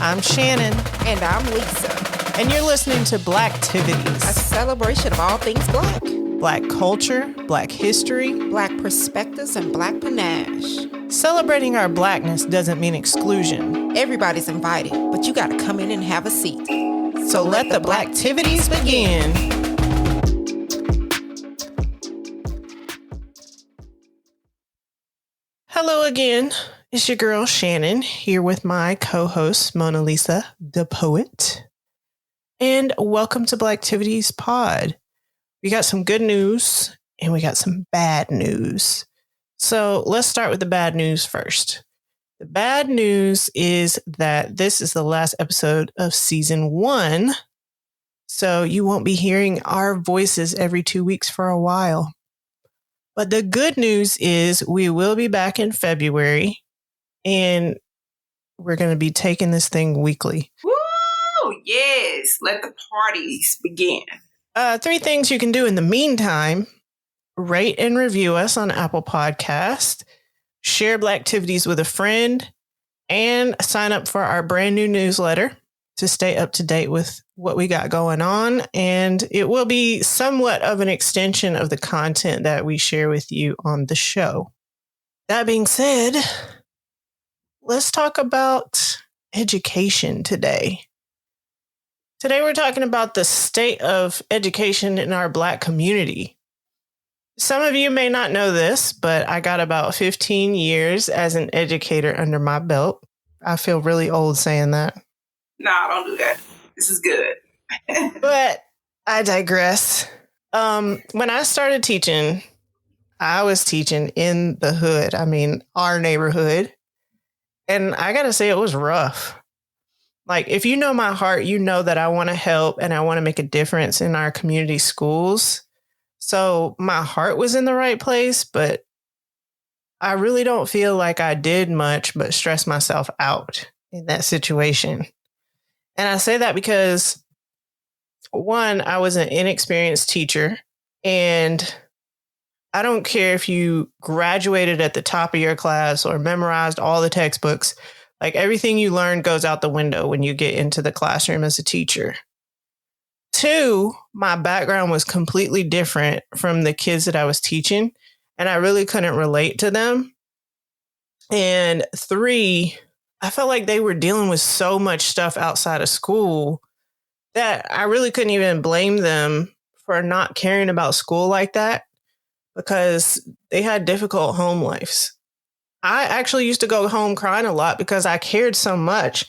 I'm Shannon. And I'm Lisa. And you're listening to Blacktivities, a celebration of all things Black. Black culture, Black history, Black perspectives, and Black panache. Celebrating our Blackness doesn't mean exclusion. Everybody's invited, but you gotta come in and have a seat. So let the Blacktivities begin. Hello again. It's your girl Shannon here with my co-host Mona Lisa, the poet. And welcome to Blacktivities Pod. We got some good news and we got some bad news. So let's start with the bad news first. The bad news is that this is the last episode of season 1. So you won't be hearing our voices every 2 weeks for a while. But the good news is we will be back in February and we're going to be taking this thing weekly. Woo! Yes. Let the parties begin. 3 things you can do in the meantime. Rate and review us on Apple Podcast, share Blacktivities with a friend, and sign up for our brand new newsletter to stay up to date with what we got going on. And it will be somewhat of an extension of the content that we share with you on the show. That being said, let's talk about education today. Today, we're talking about the state of education in our Black community. Some of you may not know this, but I got about 15 years as an educator under my belt. I feel really old saying that. Nah, don't do that. This is good. But I digress. When I started teaching, I was teaching in the hood. I mean, our neighborhood. And I got to say, it was rough. Like, if you know my heart, you know that I want to help and I want to make a difference in our community schools. So my heart was in the right place, but I really don't feel like I did much but stress myself out in that situation. And I say that because, one, I was an inexperienced teacher, and I don't care if you graduated at the top of your class or memorized all the textbooks. Like, everything you learn goes out the window when you get into the classroom as a teacher. 2, my background was completely different from the kids that I was teaching, and I really couldn't relate to them. And 3, I felt like they were dealing with so much stuff outside of school that I really couldn't even blame them for not caring about school like that because they had difficult home lives. I actually used to go home crying a lot because I cared so much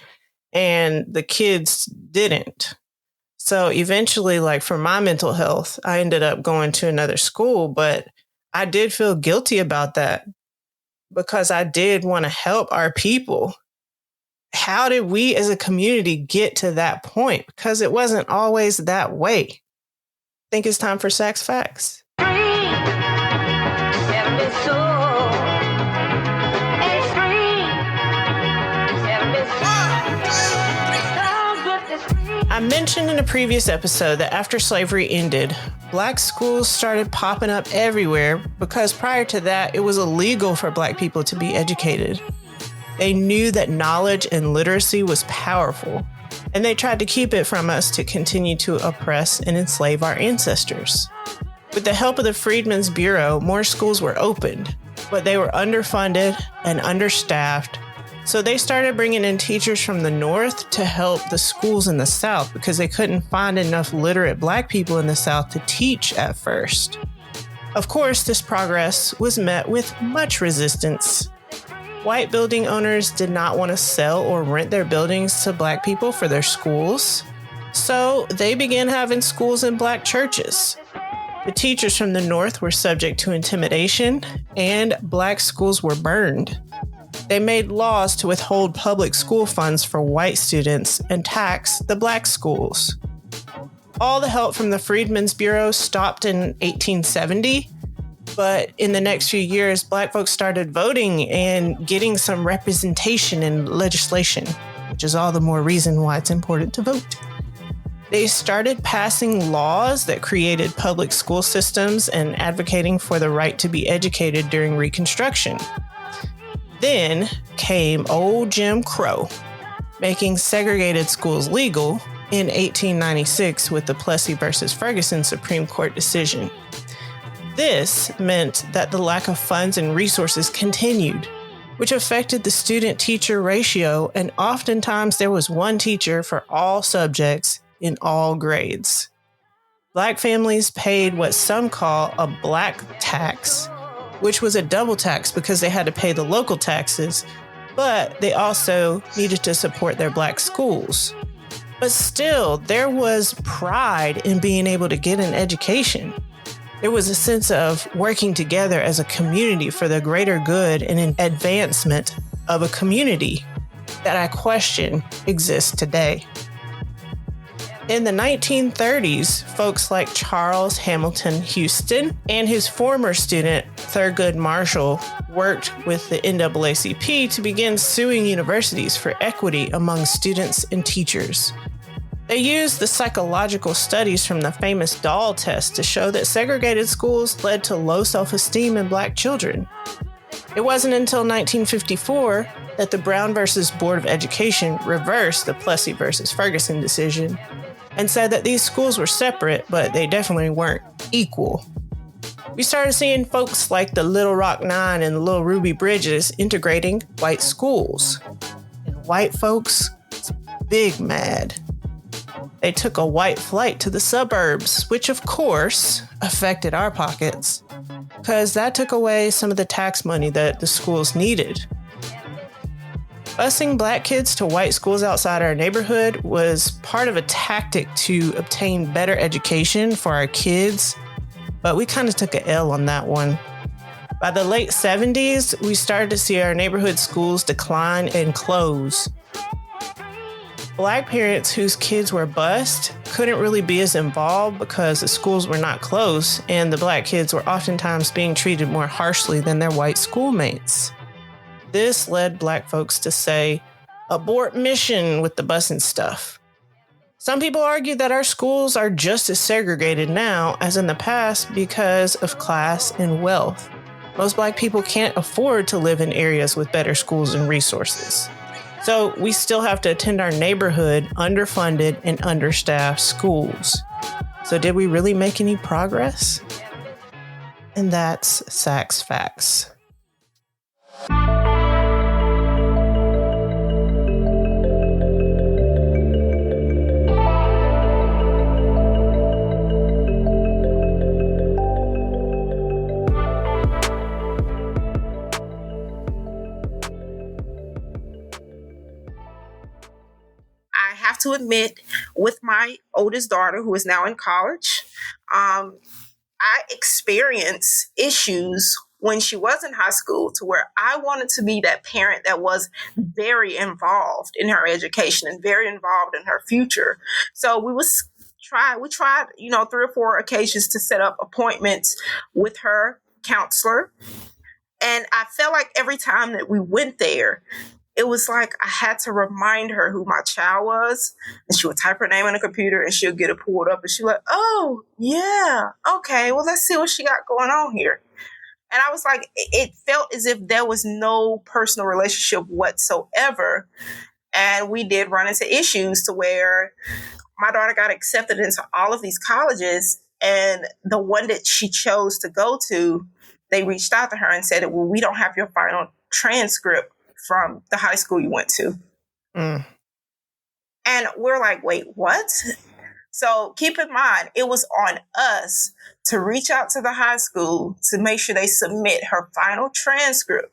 and the kids didn't. So eventually, like, for my mental health, I ended up going to another school, but I did feel guilty about that because I did want to help our people. How did we as a community get to that point? Because it wasn't always that way. I think it's time for Sax Facts. I mentioned in a previous episode that after slavery ended, Black schools started popping up everywhere because prior to that, it was illegal for Black people to be educated. They knew that knowledge and literacy was powerful, and they tried to keep it from us to continue to oppress and enslave our ancestors. With the help of the Freedmen's Bureau, more schools were opened, but they were underfunded and understaffed. So they started bringing in teachers from the North to help the schools in the South because they couldn't find enough literate Black people in the South to teach at first. Of course, this progress was met with much resistance. White building owners did not want to sell or rent their buildings to Black people for their schools. So they began having schools in Black churches. The teachers from the North were subject to intimidation, and Black schools were burned. They made laws to withhold public school funds for white students and tax the Black schools. All the help from the Freedmen's Bureau stopped in 1870, but in the next few years, Black folks started voting and getting some representation in legislation, which is all the more reason why it's important to vote. They started passing laws that created public school systems and advocating for the right to be educated during Reconstruction. Then came old Jim Crow. making segregated schools legal in 1896 with the Plessy versus Ferguson Supreme Court decision. This meant that the lack of funds and resources continued, which affected the student-teacher ratio, and oftentimes there was one teacher for all subjects in all grades. Black families paid what some call a black tax, which was a double tax because they had to pay the local taxes, but they also needed to support their black schools. But still, there was pride in being able to get an education. There was a sense of working together as a community for the greater good and an advancement of a community that I question exists today. In the 1930s, folks like Charles Hamilton Houston and his former student, Thurgood Marshall, worked with the NAACP to begin suing universities for equity among students and teachers. They used the psychological studies from the famous doll test to show that segregated schools led to low self-esteem in Black children. It wasn't until 1954 that the Brown versus Board of Education reversed the Plessy versus Ferguson decision and said that these schools were separate, but they definitely weren't equal. We started seeing folks like the Little Rock Nine and the Little Ruby Bridges integrating white schools. And white folks was big mad. They took a white flight to the suburbs, which of course affected our pockets, because that took away some of the tax money that the schools needed. Busing Black kids to white schools outside our neighborhood was part of a tactic to obtain better education for our kids, but we kind of took an L on that one. By the late 70s, we started to see our neighborhood schools decline and close. Black parents whose kids were bused couldn't really be as involved because the schools were not close, and the Black kids were oftentimes being treated more harshly than their white schoolmates. This led Black folks to say, abort mission with the busing stuff. Some people argue that our schools are just as segregated now as in the past because of class and wealth. Most Black people can't afford to live in areas with better schools and resources. So we still have to attend our neighborhood underfunded and understaffed schools. So did we really make any progress? And that's Sachs Facts. To admit, with my oldest daughter, who is now in college, I experienced issues when she was in high school to where I wanted to be that parent that was very involved in her education and very involved in her future. So we tried, 3 or 4 occasions to set up appointments with her counselor. And I felt like every time that we went there, it was like I had to remind her who my child was, and she would type her name on the computer and she'll get it pulled up and she'll like, oh, yeah, okay, well, let's see what she got going on here. And I was like, it felt as if there was no personal relationship whatsoever. And we did run into issues to where my daughter got accepted into all of these colleges, and the one that she chose to go to, they reached out to her and said, well, we don't have your final transcript from the high school you went to. And we're like, wait, what? So keep in mind, it was on us to reach out to the high school to make sure they submit her final transcript,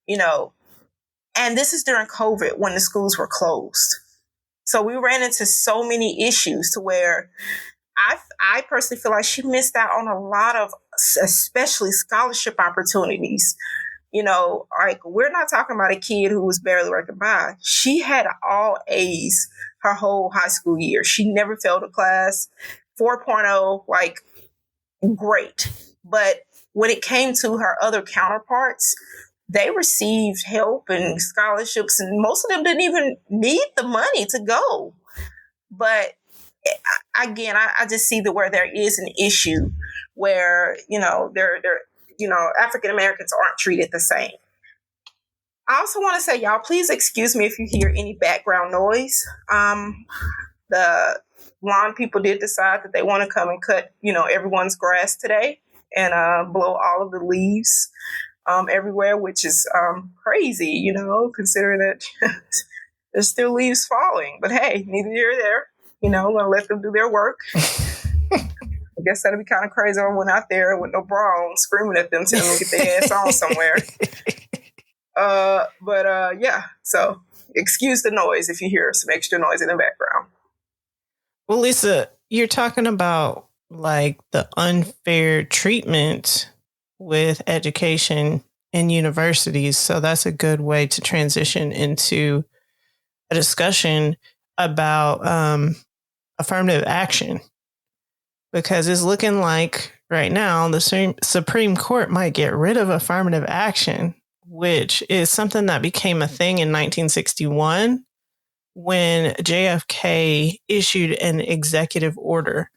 and this is during COVID when the schools were closed. So we ran into so many issues to where I personally feel like she missed out on a lot of, especially scholarship opportunities. Like, we're not talking about a kid who was barely working by. She had all A's her whole high school year. She never failed a class. 4.0, like, great. But when it came to her other counterparts, they received help and scholarships, and most of them didn't even need the money to go. But again, I just see where there is an issue where, they're African Americans aren't treated the same. I also want to say, y'all, please excuse me if you hear any background noise. The lawn people did decide that they want to come and cut, everyone's grass today and blow all of the leaves everywhere, which is crazy, considering that there's still leaves falling. But hey, neither here nor there. I'm going to let them do their work. I guess that'd be kind of crazy. I went out there with no bra on, screaming at them, telling them to get their ass on somewhere. Yeah. So excuse the noise if you hear some extra noise in the background. Well, Lisa, you're talking about like the unfair treatment with education in universities. So that's a good way to transition into a discussion about affirmative action, because it's looking like right now the Supreme Court might get rid of affirmative action, which is something that became a thing in 1961 when JFK issued an executive order.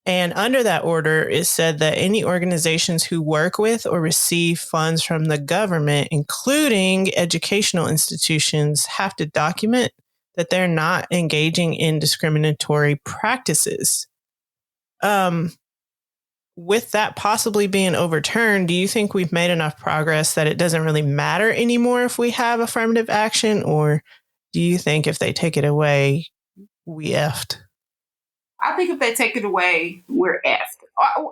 And under that order, it said that any organizations who work with or receive funds from the government, including educational institutions, have to document that they're not engaging in discriminatory practices. With that possibly being overturned, do you think we've made enough progress that it doesn't really matter anymore if we have affirmative action? Or do you think if they take it away, we effed? I think if they take it away, we're effed.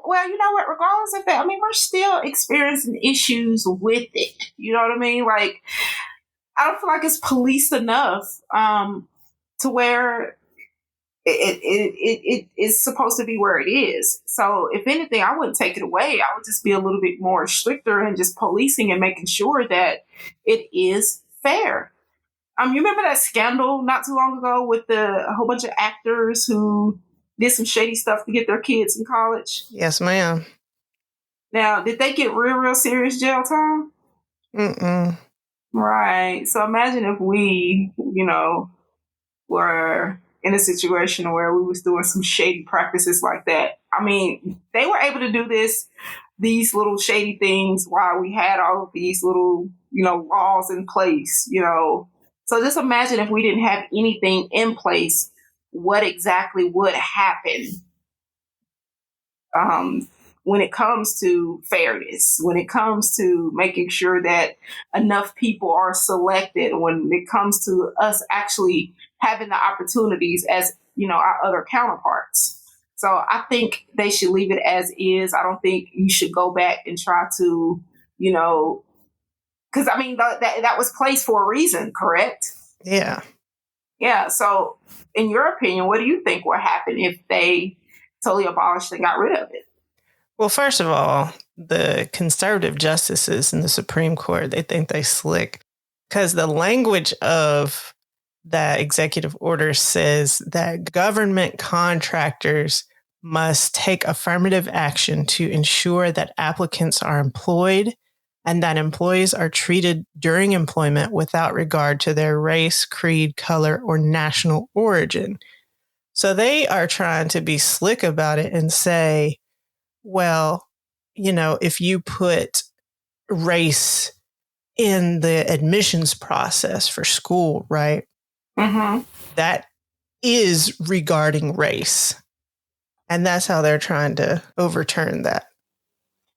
Well, you know what? Regardless of that, I mean, we're still experiencing issues with it. You know what I mean? Like, I don't feel like it's policed enough to where it is supposed to be where it is. So, if anything, I wouldn't take it away. I would just be a little bit more stricter and just policing and making sure that it is fair. You remember that scandal not too long ago with a whole bunch of actors who did some shady stuff to get their kids in college? Yes, ma'am. Now, did they get real serious jail time? Mm-mm. Right. So imagine if we, were in a situation where we was doing some shady practices like that. I mean, they were able to do these little shady things while we had all of these little, laws in place, So just imagine if we didn't have anything in place, what exactly would happen when it comes to fairness, when it comes to making sure that enough people are selected, when it comes to us actually having the opportunities as, our other counterparts. So I think they should leave it as is. I don't think you should go back and try to, because I mean, that was placed for a reason, correct? Yeah. Yeah. So in your opinion, what do you think will happen if they totally abolished and got rid of it? Well, first of all, the conservative justices in the Supreme Court, they think they slick because the language of that executive order says that government contractors must take affirmative action to ensure that applicants are employed and that employees are treated during employment without regard to their race, creed, color, or national origin. So they are trying to be slick about it and say, well, if you put race in the admissions process for school, right? Mm-hmm. That is regarding race. And that's how they're trying to overturn that.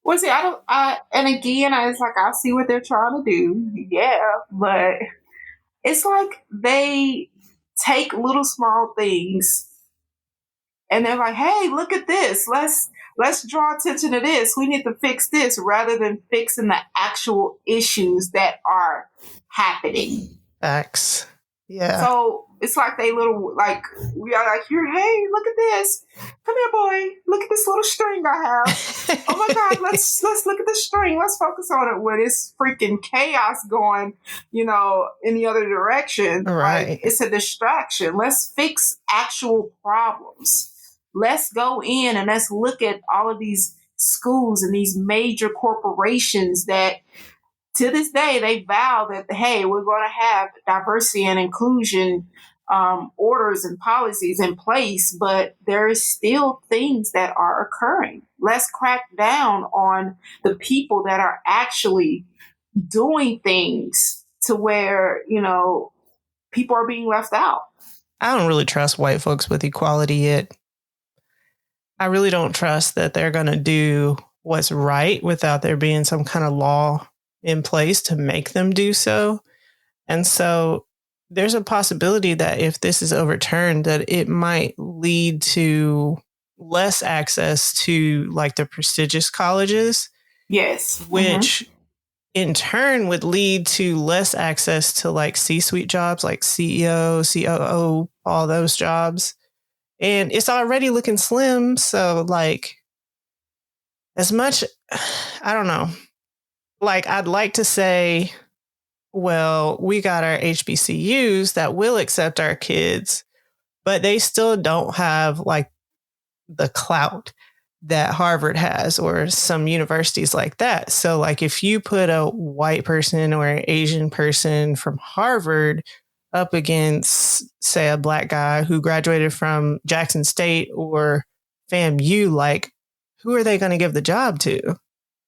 Well, see, and again, it's like, I see what they're trying to do. Yeah. But it's like they take little small things and they're like, hey, look at this. Let's draw attention to this. We need to fix this rather than fixing the actual issues that are happening. Facts. Yeah. So it's like we are like, here, hey, look at this. Come here, boy. Look at this little string I have. Oh my God, let's look at the string. Let's focus on it when it's freaking chaos going, in the other direction. Right. Like, it's a distraction. Let's fix actual problems. Let's go in and let's look at all of these schools and these major corporations that to this day, they vow that, hey, we're going to have diversity and inclusion orders and policies in place, but there is still things that are occurring. Let's crack down on the people that are actually doing things to where, people are being left out. I don't really trust white folks with equality yet. I really don't trust that they're going to do what's right without there being some kind of law in place to make them do so. And so there's a possibility that if this is overturned, that it might lead to less access to like the prestigious colleges. Yes. Which in turn would lead to less access to like C-suite jobs, like CEO, COO, all those jobs. And it's already looking slim. So like as much, I don't know, like I'd like to say, well, we got our HBCUs that will accept our kids, but they still don't have like the clout that Harvard has or some universities like that. So like if you put a white person or an Asian person from Harvard up against, say, a black guy who graduated from Jackson State or FAMU, like who are they going to give the job to?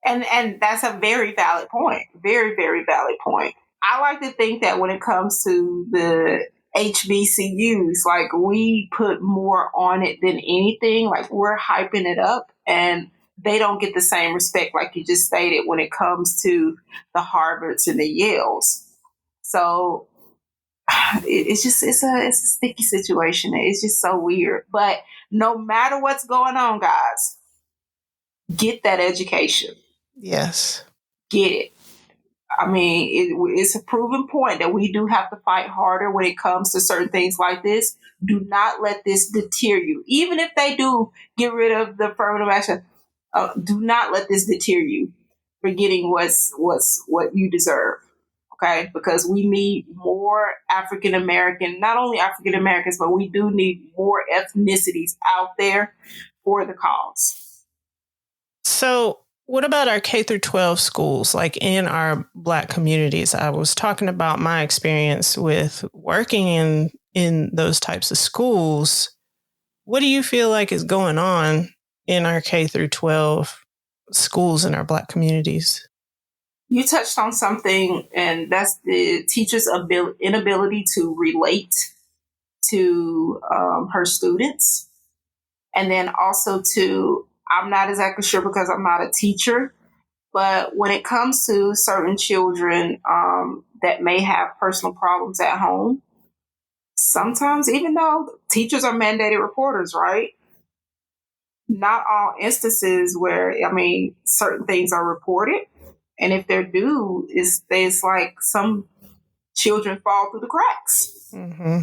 And that's a very valid point. Very, very valid point. I like to think that when it comes to the HBCUs, like we put more on it than anything. Like we're hyping it up, and they don't get the same respect, like you just stated, when it comes to the Harvards and the Yales. So it's a sticky situation. It's just so weird. But no matter what's going on, guys, get that education. Yes. Get it. I mean, it's a proven point that we do have to fight harder when it comes to certain things like this. Do not let this deter you. Even if they do get rid of the affirmative action, do not let this deter you for getting what you deserve. Okay? Because we need more African American, not only African Americans, but we do need more ethnicities out there for the cause. So what about our K through 12 schools, like in our Black communities? I was talking about my experience with working in those types of schools. What do you feel like is going on in our K through 12 schools in our Black communities? You touched on something, and that's the teacher's inability to relate to her students. And then also to, I'm not exactly sure because I'm not a teacher, but when it comes to certain children that may have personal problems at home, sometimes, even though teachers are mandated reporters, right? Not all instances where, certain things are reported. And if they're due, it's like some children fall through the cracks. Mm-hmm.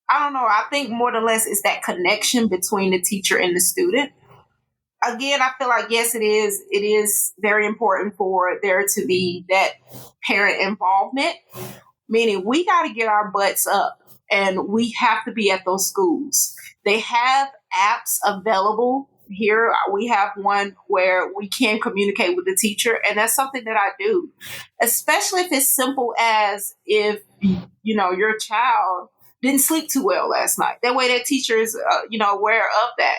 I don't know. I think more than less it's that connection between the teacher and the student. Again, I feel like, yes, it is very important for there to be that parent involvement, meaning we got to get our butts up and we have to be at those schools. They have apps available. Here we have one where we can communicate with the teacher, and that's something that I do, especially if it's simple as if, your child didn't sleep too well last night. That way that teacher is, aware of that.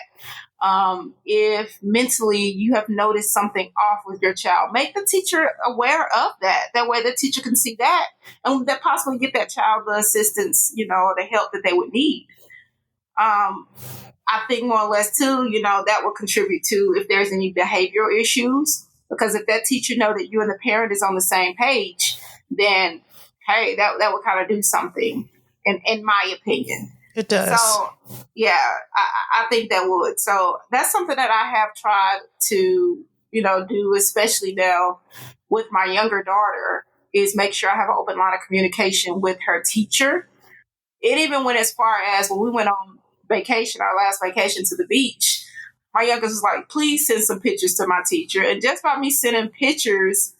If mentally you have noticed something off with your child, make the teacher aware of that. That way the teacher can see that and that possibly get that child the assistance, the help that they would need. I think more or less too, that will contribute to if there's any behavioral issues, because if that teacher know that you and the parent is on the same page, then hey, that would kind of do something, in my opinion. It does. So yeah, I think that would. So that's something that I have tried to, do, especially now with my younger daughter, is make sure I have an open line of communication with her teacher. It even went as far as when we went on vacation, our last vacation to the beach, my youngest was like, please send some pictures to my teacher. And just by me sending pictures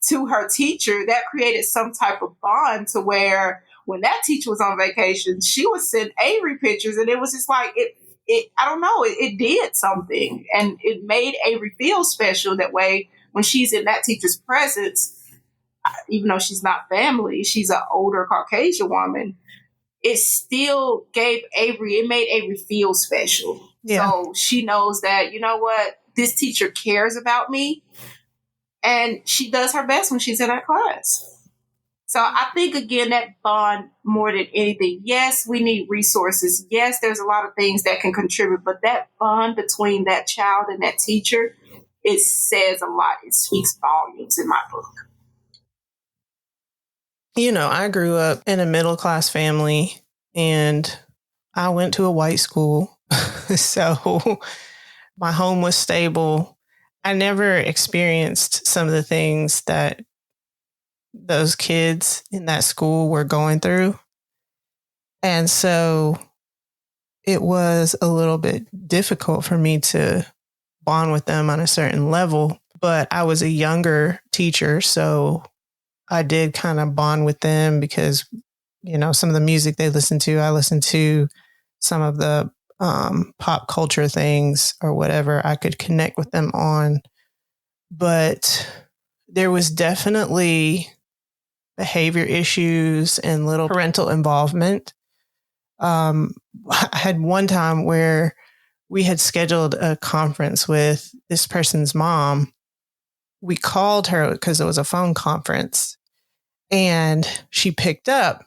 to her teacher, that created some type of bond to where when that teacher was on vacation, she would send Avery pictures. And it was just like, I don't know, it did something. And it made Avery feel special that way when she's in that teacher's presence, even though she's not family, she's an older Caucasian woman. It still made Avery feel special. Yeah. So she knows that, you know what, this teacher cares about me, and she does her best when she's in that class. So I think, again, that bond more than anything. Yes, we need resources. Yes, there's a lot of things that can contribute, but that bond between that child and that teacher, it says a lot. It speaks volumes in my book. You know, I grew up in a middle class family and I went to a white school. So my home was stable. I never experienced some of the things that those kids in that school were going through. And so it was a little bit difficult for me to bond with them on a certain level. But I was a younger teacher, so I did kind of bond with them because, you know, some of the music they listened to, I listened to some of the pop culture things or whatever I could connect with them on. But there was definitely behavior issues and little parental involvement. I had one time where we had scheduled a conference with this person's mom. We called her because it was a phone conference and she picked up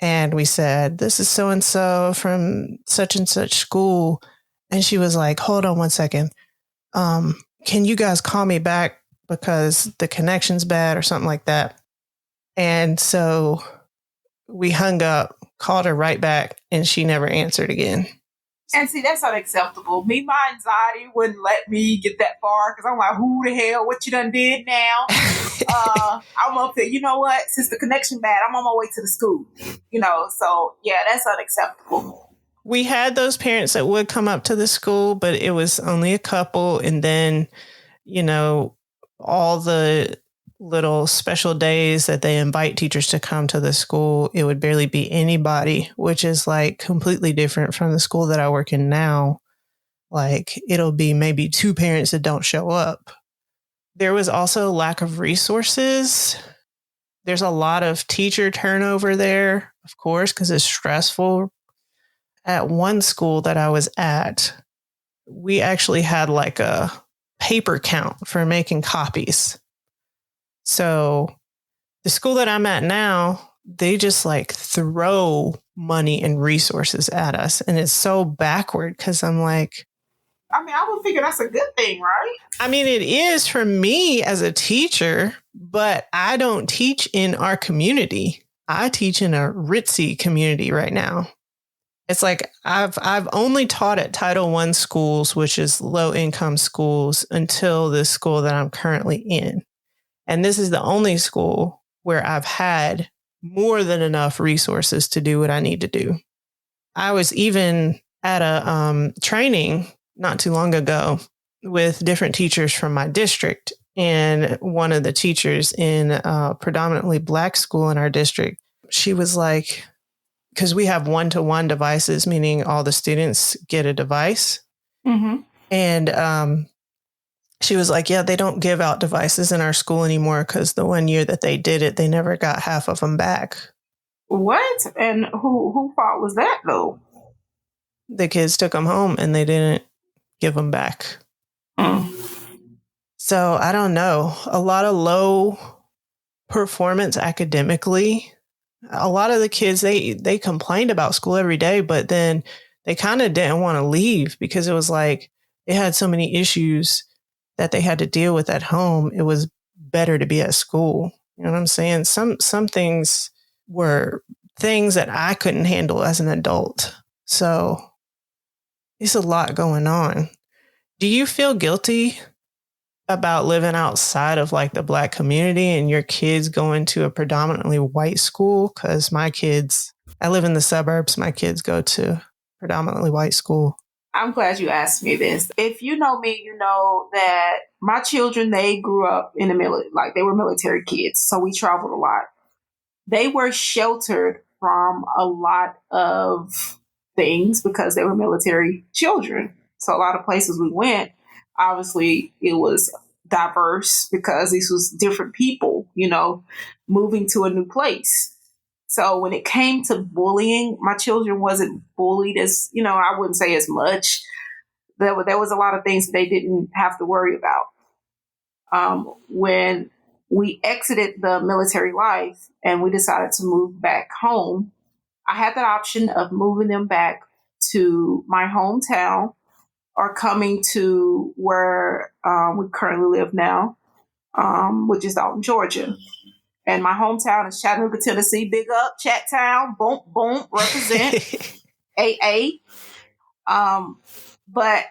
and we said, "This is so and so from such and such school." And she was like, "Hold on one second. Can you guys call me back because the connection's bad," or something like that. And so we hung up, called her right back, and she never answered again. And see, that's unacceptable. Me, my anxiety wouldn't let me get that far because I'm like, who the hell, what you done did now? I'm up there, you know what? Since the connection bad, I'm on my way to the school. You know, so yeah, that's unacceptable. We had those parents that would come up to the school, but it was only a couple. And then, you know, all the little special days that they invite teachers to come to the school, it would barely be anybody, which is like completely different from the school that I work in now. Like it'll be maybe two parents that don't show up. There was also lack of resources. There's a lot of teacher turnover there, of course, because it's stressful. At one school that I was at, we actually had like a paper count for making copies. So the school that I'm at now, they just like throw money and resources at us. And it's so backward because I'm like, I mean, I would figure that's a good thing, right? I mean, it is for me as a teacher, but I don't teach in our community. I teach in a ritzy community right now. It's like I've only taught at Title I schools, which is low income schools, until this school that I'm currently in. And this is the only school where I've had more than enough resources to do what I need to do. I was even at a training not too long ago with different teachers from my district. And one of the teachers in a predominantly Black school in our district, she was like, because we have one-to-one devices, meaning all the students get a device. Mm-hmm. And she was like, yeah, they don't give out devices in our school anymore because the one year that they did it, they never got half of them back. What? And who fault was that, though? The kids took them home and they didn't give them back. Mm. So I don't know. A lot of low performance academically. A lot of the kids, they complained about school every day, but then they kind of didn't want to leave because it was like they had so many issues that they had to deal with at home. It was better to be at school. You know what I'm saying? Some things were things that I couldn't handle as an adult. So there's a lot going on. Do you feel guilty about living outside of like the Black community and your kids going to a predominantly white school? Because my kids, I live in the suburbs. My kids go to predominantly white school. I'm glad you asked me this. If you know me, you know that my children, they grew up in the military, like they were military kids. So we traveled a lot. They were sheltered from a lot of things because they were military children. So a lot of places we went, obviously it was diverse because these was different people, you know, moving to a new place. So when it came to bullying, my children wasn't bullied as, you know, I wouldn't say as much. There was a lot of things that they didn't have to worry about. When we exited the military life and we decided to move back home, I had that option of moving them back to my hometown or coming to where we currently live now, which is out in Georgia. And my hometown is Chattanooga, Tennessee. Big up, Chat Town. Boom, boom, represent. AA. But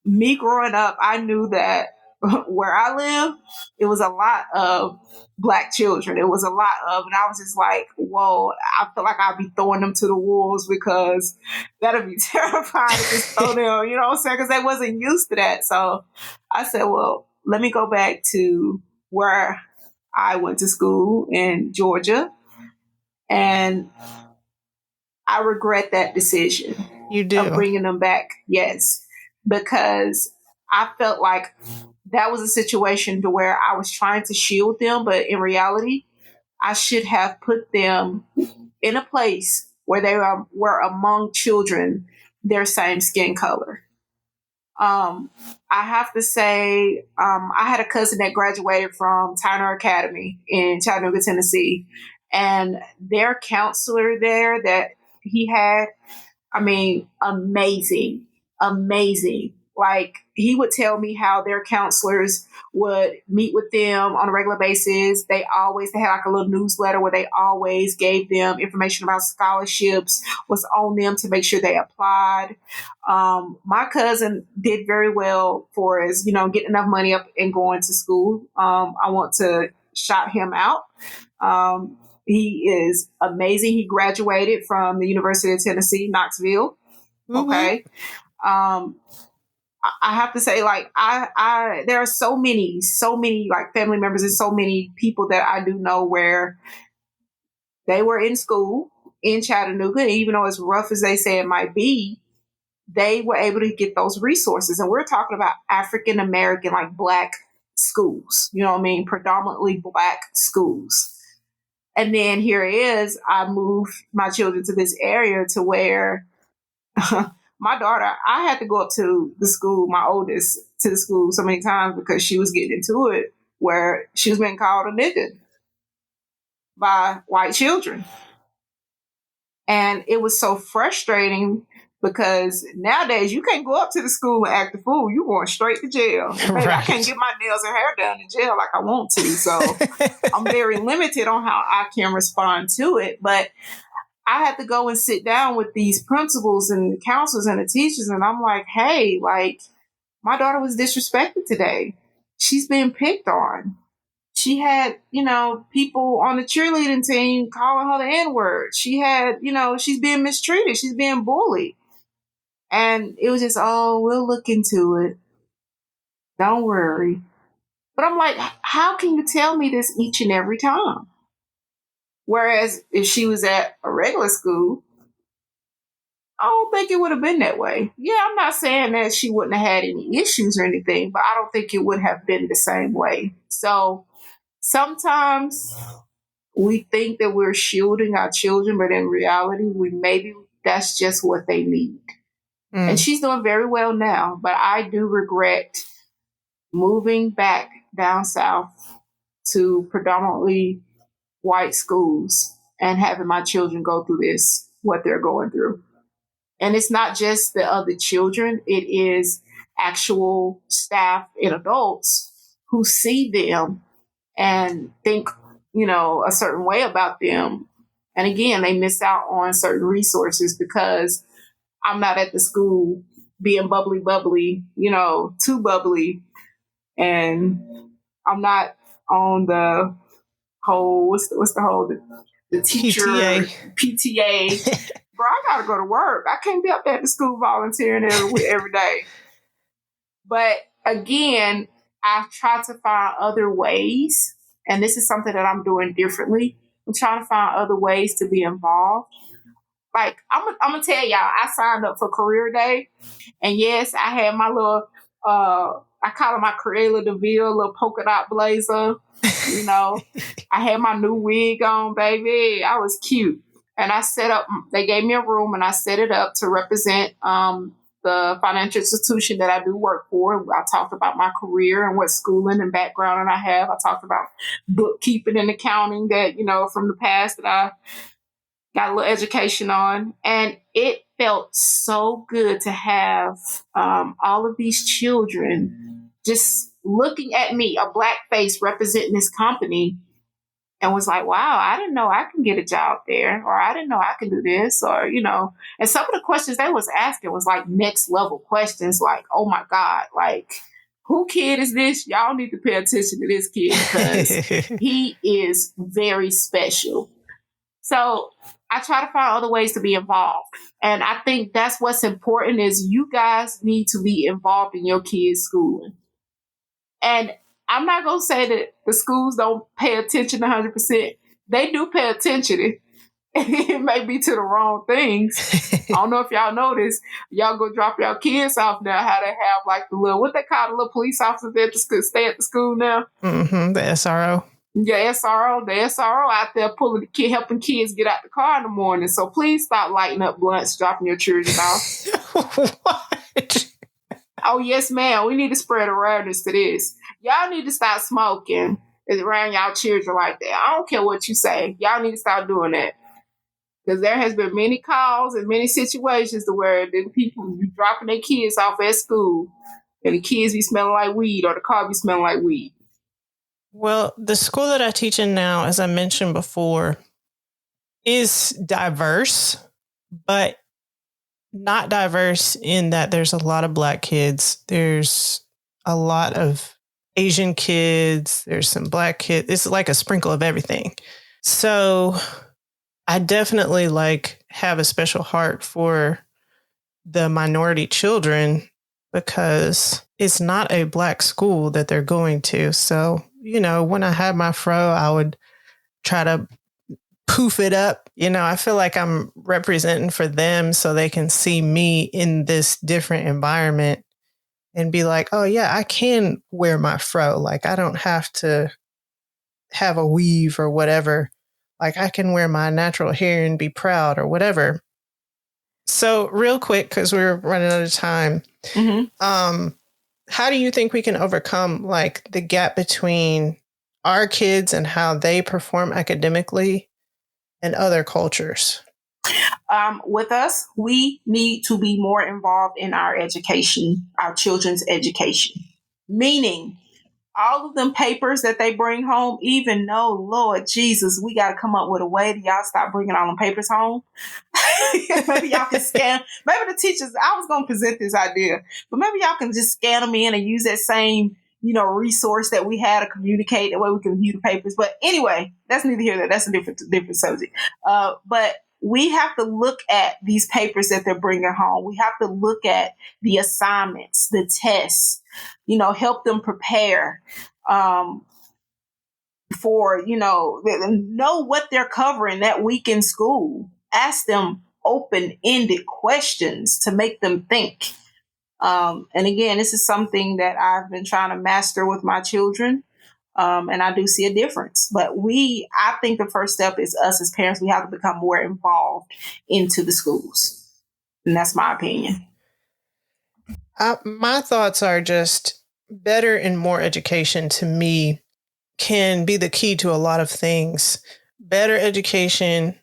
me growing up, I knew that where I live, it was a lot of Black children. It was a lot of, and I was just like, whoa, I feel like I'd be throwing them to the wolves because that'd be terrifying to just throw them, you know what I'm saying? Because they wasn't used to that. So I said, well, let me go back to where I went to school in Georgia. And I regret that decision. You do. Of bringing them back. Yes. Because I felt like that was a situation to where I was trying to shield them, but in reality, I should have put them in a place where they were among children their same skin color. I have to say, I had a cousin that graduated from Tyner Academy in Chattanooga, Tennessee, and their counselor there that he had, I mean, amazing, amazing. Like, he would tell me how their counselors would meet with them on a regular basis. They had like a little newsletter where they always gave them information about scholarships, what's on them to make sure they applied. My cousin did very well for us, getting enough money up and going to school. I want to shout him out. He is amazing. He graduated from the University of Tennessee, Knoxville. Mm-hmm. Okay. I have to say, like, there are so many like family members and so many people that I do know where they were in school in Chattanooga, even though as rough as they say it might be, they were able to get those resources. And we're talking about African American, like Black schools, you know what I mean? Predominantly Black schools. And then here it is, I moved my children to this area to where my daughter, I had to go up to the school, my oldest, to the school so many times because she was getting into it where she was being called a nigga by white children. And it was so frustrating because nowadays you can't go up to the school and act a fool. You're going straight to jail. And baby, I can't get my nails and hair done in jail like I want to. So I'm very limited on how I can respond to it. But I had to go and sit down with these principals and the counselors and the teachers. And I'm like, hey, like, my daughter was disrespected today. She's being picked on. She had, people on the cheerleading team calling her the N-word. She had, she's being mistreated. She's being bullied. And it was just, oh, we'll look into it. Don't worry. But I'm like, how can you tell me this each and every time? Whereas if she was at a regular school, I don't think it would have been that way. Yeah, I'm not saying that she wouldn't have had any issues or anything, but I don't think it would have been the same way. So sometimes we think that we're shielding our children, but in reality, maybe that's just what they need. And she's doing very well now, but I do regret moving back down south to predominantly white schools and having my children go through what they're going through. And it's not just the other children, it is actual staff and adults who see them and think, a certain way about them. And again, they miss out on certain resources because I'm not at the school being bubbly, too bubbly. And I'm not on the whole, what's the whole, the teacher, PTA. Bro, I gotta go to work. I can't be up there at the school volunteering every day. But again, I try to find other ways, and this is something that I'm doing differently. I'm trying to find other ways to be involved. Like, I'm gonna tell y'all, I signed up for Career Day, and yes, I had my little, I call it my Cruella de Vil little polka dot blazer. I had my new wig on, baby. I was cute. And I set up, they gave me a room and I set it up to represent the financial institution that I do work for. I talked about my career and what schooling and background I have. I talked about bookkeeping and accounting that, from the past that I got a little education on. And it felt so good to have all of these children just looking at me, a Black face representing this company, and was like, wow, I didn't know I can get a job there, or I didn't know I can do this, or, and some of the questions they was asking was like next level questions, like, oh my God, like, who kid is this? Y'all need to pay attention to this kid because he is very special. So I try to find other ways to be involved. And I think that's what's important is you guys need to be involved in your kids' schooling. And I'm not going to say that the schools don't pay attention 100%. They do pay attention. It may be to the wrong things. I don't know if y'all know this. Y'all go drop your kids off now, how they have like the little, what they call the little police officers at the school, stay at the school now. Mm-hmm, the SRO. Yeah, the SRO out there helping kids get out the car in the morning. So please stop lighting up blunts, dropping your children off. What? Oh, yes, ma'am. We need to spread awareness to this. Y'all need to stop smoking around y'all children like that. I don't care what you say. Y'all need to stop doing that. Because there has been many calls and many situations to where the people be dropping their kids off at school and the kids be smelling like weed or the car be smelling like weed. Well, the school that I teach in now, as I mentioned before, is diverse, but not diverse in that there's a lot of Black kids. There's a lot of Asian kids. There's some Black kids. It's like a sprinkle of everything. So I definitely have a special heart for the minority children because it's not a Black school that they're going to. So, when I had my fro, I would try to poof it up. I feel like I'm representing for them so they can see me in this different environment and be like, oh yeah, I can wear my fro. Like I don't have to have a weave or whatever. Like I can wear my natural hair and be proud or whatever. So real quick, because we're running out of time. Mm-hmm. How do you think we can overcome the gap between our kids and how they perform academically and other cultures? With us, we need to be more involved in our education, our children's education. Meaning, all of them papers that they bring home, even though, Lord Jesus, we got to come up with a way to y'all stop bringing all them papers home. Maybe y'all can scan. Maybe the teachers, I was going to present this idea, but maybe y'all can just scan them in and use that same, resource that we had to communicate the way we can view the papers. But anyway, that's neither here nor there. That's a different subject. But we have to look at these papers that they're bringing home. We have to look at the assignments, the tests, help them prepare for, know what they're covering that week in school. Ask them open-ended questions to make them think. And again, this is something that I've been trying to master with my children. And I do see a difference. But I think the first step is us as parents. We have to become more involved into the schools. And that's my opinion. My thoughts are just better and more education to me can be the key to a lot of things. Better education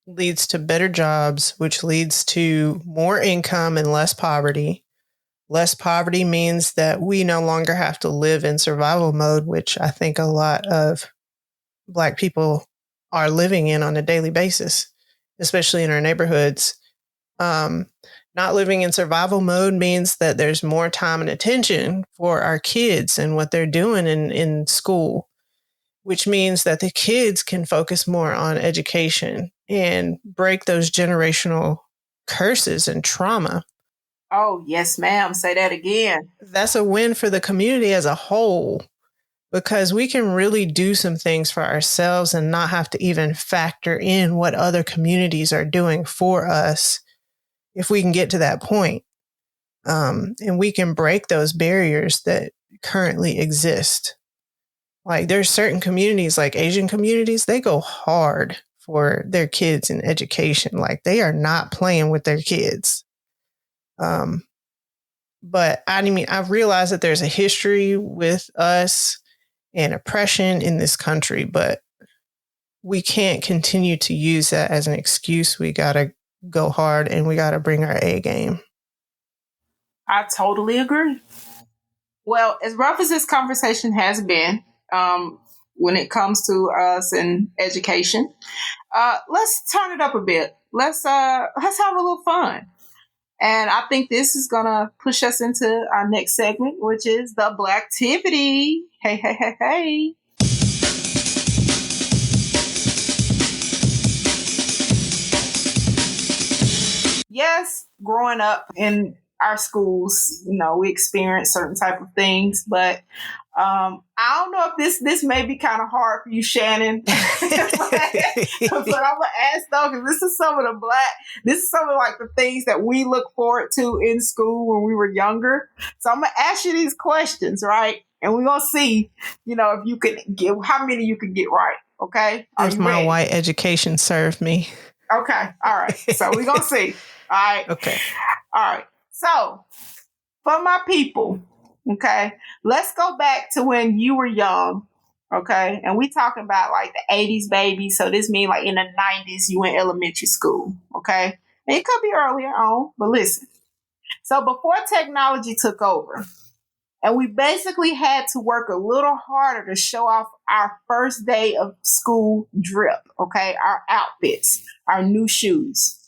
leads to better jobs, which leads to more income and less poverty. Less poverty means that we no longer have to live in survival mode, which I think a lot of Black people are living in on a daily basis, especially in our neighborhoods. Not living in survival mode means that there's more time and attention for our kids and what they're doing in school, which means that the kids can focus more on education and break those generational curses and trauma. Oh, yes, ma'am. Say that again. That's a win for the community as a whole, because we can really do some things for ourselves and not have to even factor in what other communities are doing for us if we can get to that point. And we can break those barriers that currently exist. Like there's certain communities, like Asian communities, they go hard for their kids in education. Like they are not playing with their kids. But I realize that there's a history with us and oppression in this country, but we can't continue to use that as an excuse. We got to go hard and we got to bring our A game. I totally agree. Well, as rough as this conversation has been, when it comes to us and education, let's turn it up a bit. Let's have a little fun. And I think this is gonna push us into our next segment, which is the Blacktivity. Hey, hey, hey, hey. Yes, growing up in our schools, we experience certain type of things, but I don't know if this may be kind of hard for you, Shannon. but I'm gonna ask though, because this is some of like the things that we look forward to in school when we were younger. So I'm gonna ask you these questions, right? And we're gonna see, if you can get how many you can get right. Okay. If my ready? White education served me. Okay. All right. So we're gonna see. All right. Okay. All right. So for my people, okay, let's go back to when you were young, okay? And we talking about like the 80s, baby. So this means like in the 90s, you went elementary school, okay? And it could be earlier on, but listen. So before technology took over, and we basically had to work a little harder to show off our first day of school drip, okay? Our outfits, our new shoes.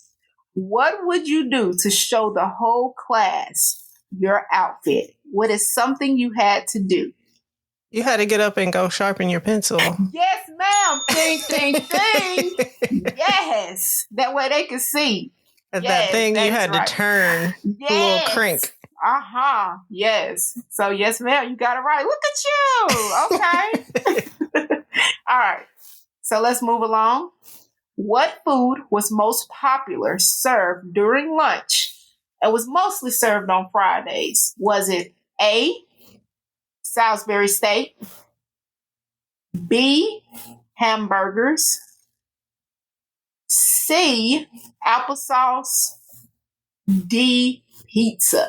What would you do to show the whole class your outfit? What is something you had to do? You had to get up and go sharpen your pencil. Yes, ma'am. Ding, ding, ding. Yes. That way they could see. That thing you had to turn. Yes. The little crank. Uh-huh. Yes. So, yes, ma'am. You got it right. Look at you. Okay. All right. So, let's move along. What food was most popular served during lunch and was mostly served on Fridays? Was it A, Salisbury steak, B, hamburgers, C, applesauce, D, pizza?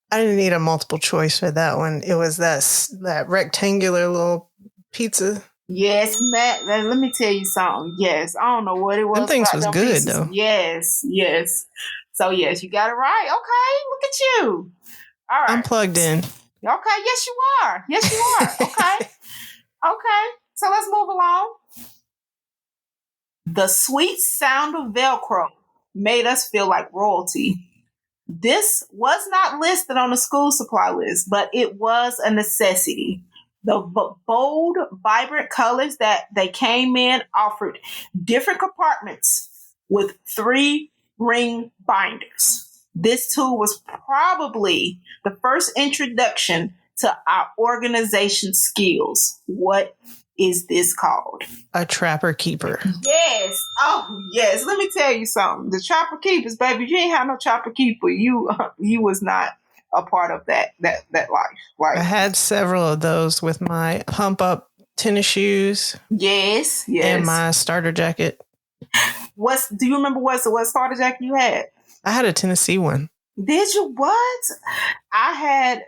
I didn't need a multiple choice for that one. It was that rectangular little pizza. Yes, Matt. Let me tell you something. Yes, I don't know what it was. Them things was good pieces. Though. Yes. So yes, you got it right. Okay, look at you. All right, I'm plugged in. Okay, yes you are. Okay, okay. So let's move along. The sweet sound of Velcro made us feel like royalty. This was not listed on the school supply list, but it was a necessity. The bold, vibrant colors that they came in offered different compartments with 3 ring binders. This tool was probably the first introduction to our organization skills. What is this called? A trapper keeper. Yes. Oh, yes. Let me tell you something. The trapper keepers, baby, if you ain't have no trapper keeper, you was not a part of that life. Right? I had several of those with my pump up tennis shoes. Yes. And my starter jacket. Do you remember what starter jacket you had? I had a Tennessee one. Did you? What? I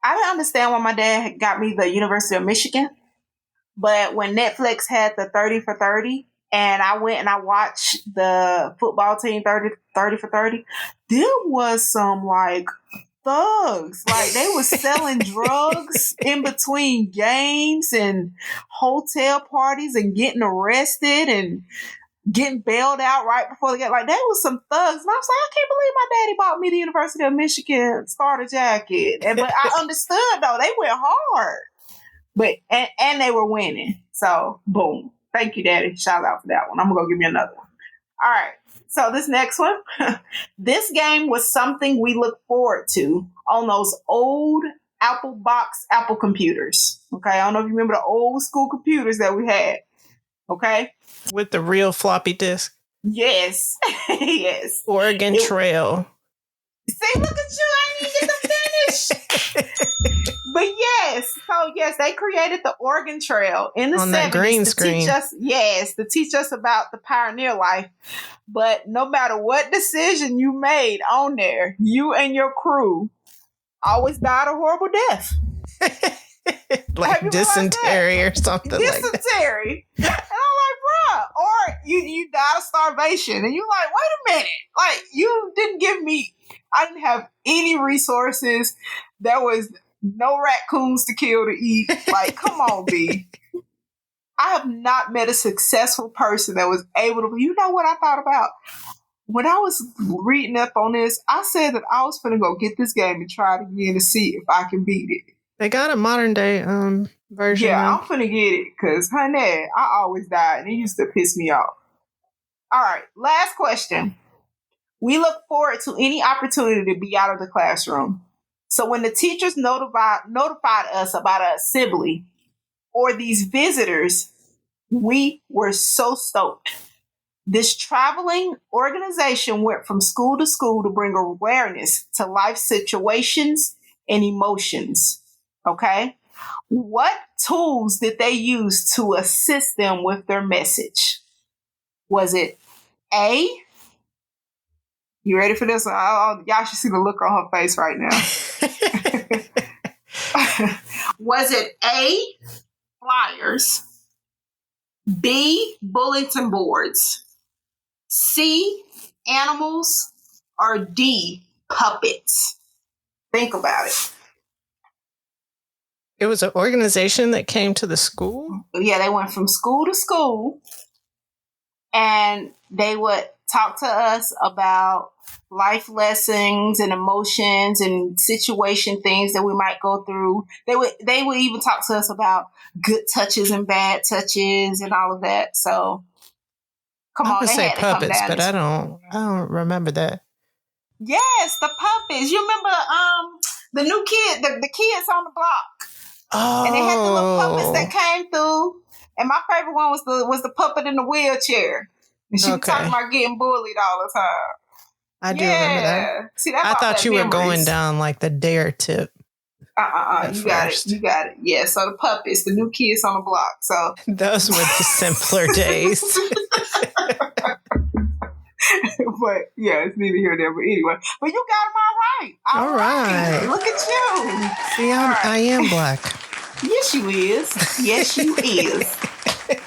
didn't understand why my dad got me the University of Michigan. But when Netflix had the 30 for 30, and I went and I watched the football team 30 for 30, there was some like thugs. Like they were selling drugs in between games and hotel parties and getting arrested and getting bailed out right before they get like there was some thugs. And I was like, I can't believe my daddy bought me the University of Michigan starter jacket. But I understood though, they went hard. But and they were winning. So boom. Thank you, Daddy. Shout out for that one. I'm gonna go give me another one. All right. So this next one, this game was something we look forward to on those old Apple computers. Okay, I don't know if you remember the old school computers that we had. Okay, with the real floppy disk. Yes, yes. Oregon Trail. See, look at you! I didn't even get to But yes, so yes, they created the Oregon Trail in the On 70s that green to screen. to teach us about the pioneer life. But no matter what decision you made on there, you and your crew always died a horrible death. Like dysentery or something like that. Dysentery. And I'm like, bruh. Or you died of starvation. And you're like, wait a minute. Like, you didn't give me, I didn't have any resources. There was no raccoons to kill to eat. Like, come on, B. I have not met a successful person that was able to, you know what I thought about? When I was reading up on this, I said that I was going to go get this game and try it again to see if I can beat it. They got a modern day version. Yeah, now. I'm finna get it because, honey, I always died and it used to piss me off. All right, last question. We look forward to any opportunity to be out of the classroom. So when the teachers notified us about an assembly or these visitors, we were so stoked. This traveling organization went from school to school to bring awareness to life situations and emotions. Okay? What tools did they use to assist them with their message? Was it A? You ready for this? Y'all should see the look on her face right now. Was it A, flyers, B, bulletin boards, C, animals, or D, puppets? Think about it. It was an organization that came to the school? Yeah, they went from school to school and they would talk to us about life lessons and emotions and situation things that we might go through. They would even talk to us about good touches and bad touches and all of that. So come on, I would they say had to come puppets, down but I don't remember that. Yes, the puppets. You remember the new kid, the kids on the block. Oh. And they had the little puppets that came through. And my favorite one was the puppet in the wheelchair. And she was talking about getting bullied all the time. I do remember that. See, that I thought you were memories. going down like the dare tip. You got it. You got it. Yeah, so the puppets, the new kids on the block. So those were the simpler days. But yeah, it's neither here nor there. But anyway, but you got them all right. All right. Look at you. See, I am black. Yes, you is. Yes, you is.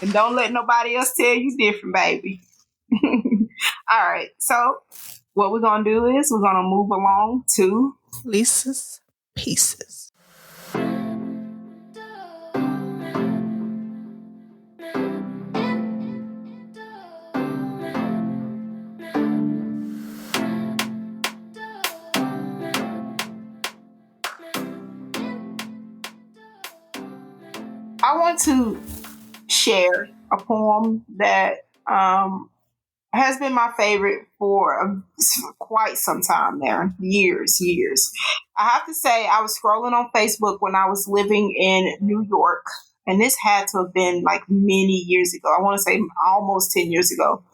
And don't let nobody else tell you different, baby. All right. So what we're going to do is we're going to move along to Lisa's Pieces. I want to share a poem that has been my favorite for quite some time now, years. I have to say, I was scrolling on Facebook when I was living in New York, and this had to have been like many years ago. I want to say almost 10 years ago.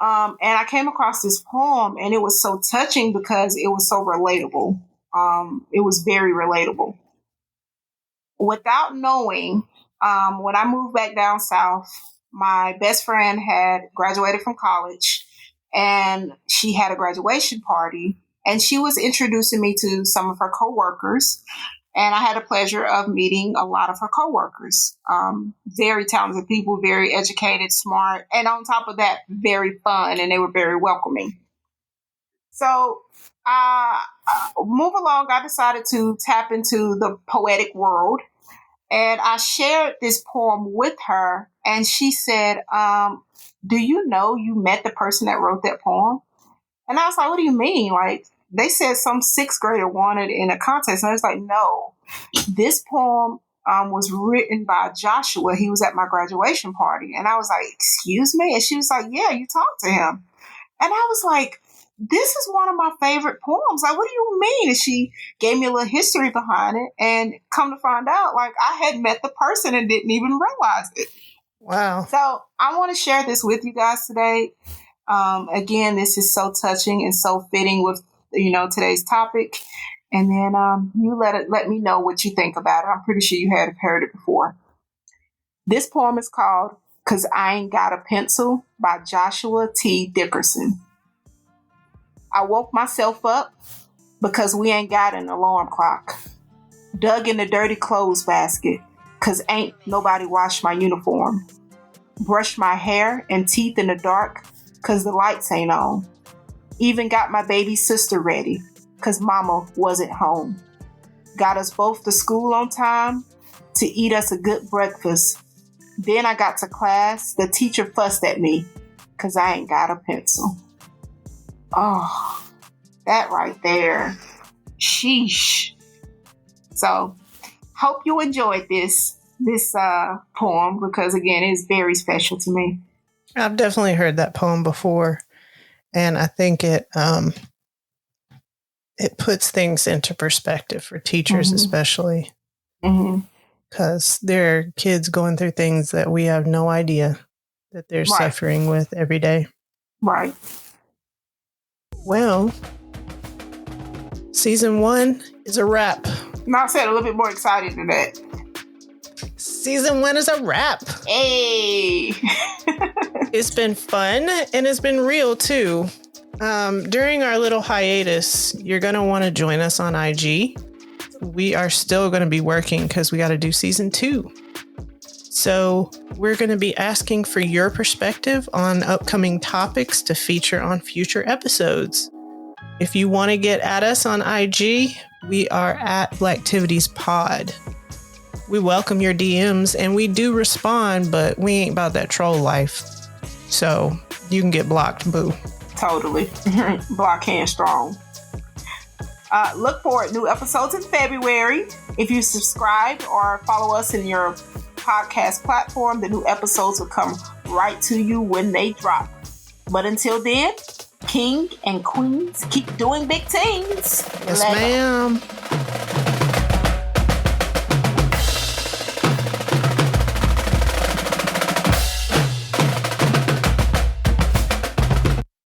And I came across this poem, and it was so touching because it was so relatable. It was very relatable. Without knowing, when I moved back down south, my best friend had graduated from college and she had a graduation party and she was introducing me to some of her coworkers. And I had the pleasure of meeting a lot of her coworkers. Very talented people, very educated, smart, and on top of that, very fun, and they were very welcoming. So move along, I decided to tap into the poetic world. And I shared this poem with her, and she said, do you know you met the person that wrote that poem? And I was like, what do you mean? Like, they said some sixth grader wanted in a contest. And I was like, no, this poem was written by Joshua. He was at my graduation party. And I was like, excuse me? And she was like, yeah, you talked to him. And I was like, this is one of my favorite poems. Like, what do you mean? And she gave me a little history behind it. And come to find out, like, I had met the person and didn't even realize it. Wow. So I want to share this with you guys today. Again, this is so touching and so fitting with, today's topic. And then you let me know what you think about it. I'm pretty sure you had heard it before. This poem is called "'Cause I Ain't Got a Pencil" by Joshua T. Dickerson. I woke myself up because we ain't got an alarm clock. Dug in the dirty clothes basket, 'cause ain't nobody washed my uniform. Brushed my hair and teeth in the dark, 'cause the lights ain't on. Even got my baby sister ready, 'cause mama wasn't home. Got us both to school on time to eat us a good breakfast. Then I got to class, the teacher fussed at me, 'cause I ain't got a pencil. Oh, that right there. Sheesh. So, hope you enjoyed this poem, because again, it's very special to me. I've definitely heard that poem before, and I think it puts things into perspective for teachers, especially, because there are kids going through things that we have no idea that they're suffering with every day. Right. Well, season 1 is a wrap. Not said a little bit more excited than that. Season 1 is a wrap. Hey. It's been fun, and it's been real too. During our little hiatus, you're going to want to join us on IG. We are still going to be working because we got to do season 2. So we're going to be asking for your perspective on upcoming topics to feature on future episodes. If you want to get at us on IG, we are at Blacktivities Pod. We welcome your DMs, and we do respond, but we ain't about that troll life. So you can get blocked, boo. Totally. Block hand strong. Look for new episodes in February. If you subscribe or follow us in your podcast platform, the new episodes will come right to you when they drop. But until then, King and Queens, keep doing big things. Yes, ma'am.